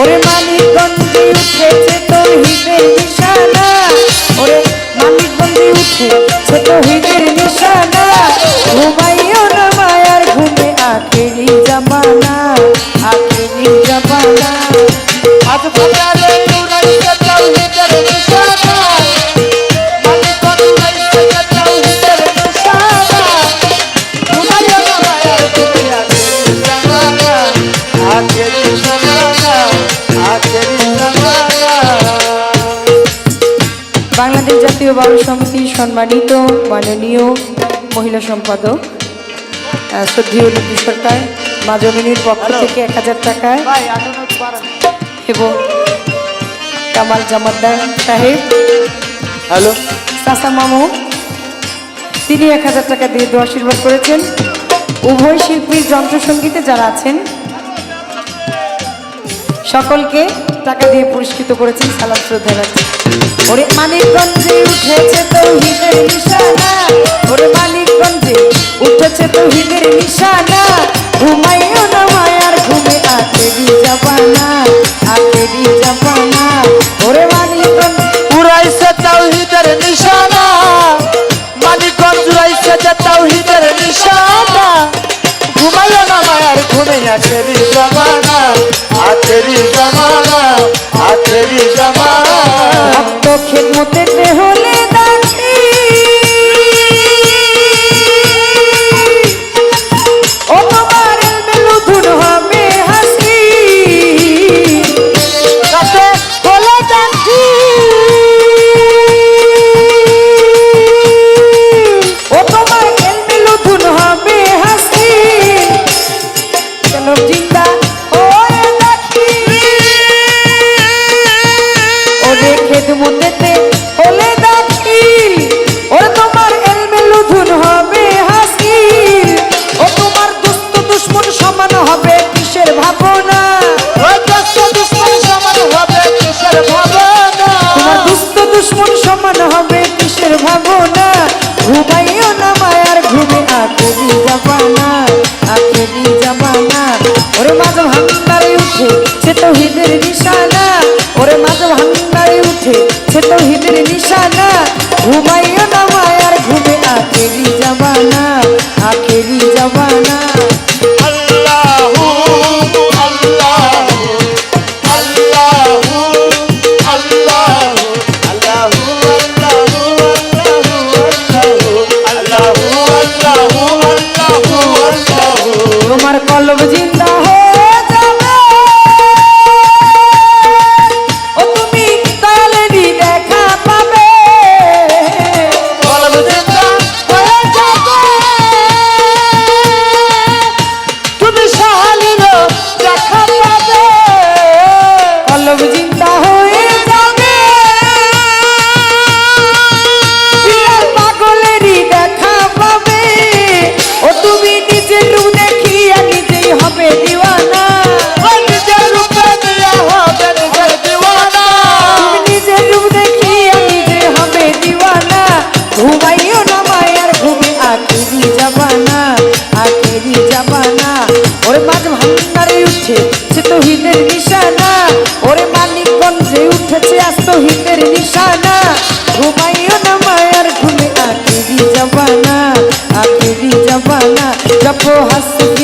ওরে মানিকগঞ্জে উঠেছে তৌহিদের নিশানা, ওরে মানিকগঞ্জে উঠেছে তৌহিদের নিশানা, ঘুমাইও না মায়ার ঘুমে আখেরি জামানা, আখেরি জামানা। আজ বাজারে উড়াইছে তৌহিদের নিশানা, মানিকগঞ্জ উড়াইছে তৌহিদের নিশানা, ঘুমাইও না মায়ার ঘুমে আখেরি জামানা, আখেরি জামানা, আখেরি জামানা। বাংলাদেশ জাতীয় বাউল সমিতির সম্মানিত মাননীয় মহিলা সম্পাদক শ্রদ্ধেয় লিপি সরকার মা জননীর পক্ষ থেকে 1000 টাকায় এবং কামাল জামাতদার সাহেব হ্যালো চাচা মামু তিনি 1000 টাকা দিয়ে দোয়া আশীর্বাদ করেছেন। উভয় শিল্পীর যন্ত্রসঙ্গীতে যারা আছেন সকলকে টাকা দিয়ে পুরস্কৃত করেছেন, সালাম শ্রদ্ধা রাখছি। ওরে মানিকগঞ্জে উঠেছে তৌহিদের নিশানা, ওরে মানিকগঞ্জে উঠেছে তৌহিদের নিশানা, ঘুমাইও না মায়ার ঘুমে আখেরি জামানা, আখেরি জামানা। ওরে মানিকগঞ্জ উড়াইছে তাওহীদের নিশানা, মানিকগঞ্জ উড়াইছে তাওহীদের নিশানা, ঘুমাইও না মায়ার ঘুমে আখেরি জামানা, আখেরি জামানা, আখেরি জামানা। ভক্ত খেদমতেতে হলে দাসী, ও তোমার মেলুধুন হবে হাসি, কাছে বলে যাচ্ছি ও তোমার মেলুধুন হবে হাসি, চলো জিন্দা ওরে দাসী, ওরে খেদমতেতে হলে দাসী, ও তোমার মেলুধুন হবে হাসি, ও তোমার দুষ্ট দুশ্মন সমান হবে কিসের ভাবনা, ওই দোস্ত দুশ্মন সমান হবে কিসের ভাবনা, তোমার দুষ্ট দুশ্মন সমান হবে কিসের ভাবনা, ঘুমাইও না মায়ার ঘুমে আখেরি জামানা, আখেরি জামানা। ওরে মাঝ ভান্ডারে উঠে সে তৌহিদের নিশানা, ওরে মাঝ ভান্ডারে উঠে সে তৌহিদের নিশানা, ঘুমাইও না মায়ার ঘুমে আখেরি জামানা, আখেরি জামানা। আল্লাহু আল্লাহু আল্লাহু আল্লাহু আল্লাহু আল্লাহু আল্লাহু আল্লাহু আল্লাহু। তোমার কলব জিন্দা হয়ে যাবে, ও তুমি দয়ালেরই দেখা পাবে, কলব জিন্দা হয়ে যাবে, তুমি শাহালিরও দেখা পাবে, কলব জিন্দা হয়ে যাবে, পিলার পাগলেরই দেখা পাবে, ও তুমি নিজের রূপ দেখিয়া নিজেই হবে দিওয়ানা, ওই নিজের রূপে দিয়া হবে নিজের দিওয়ানা, তুমি নিজের রূপ দেখিয়া নিজে হবে দিওয়ানা, ঘুমাইও না মায়ার ঘুমে আখেরি জামানা, আখেরি জামানা। ওরে মাঝ ভান্ডারে উঠে সে তৌহিদের নিশানা, ওরে মানিকগঞ্জে উঠেছে আজ তৌহিদের নিশানা, ঘুমাইও না মায়ার ঘুমে আখেরি জামানা, আখেরি জামানা। জপ হাসি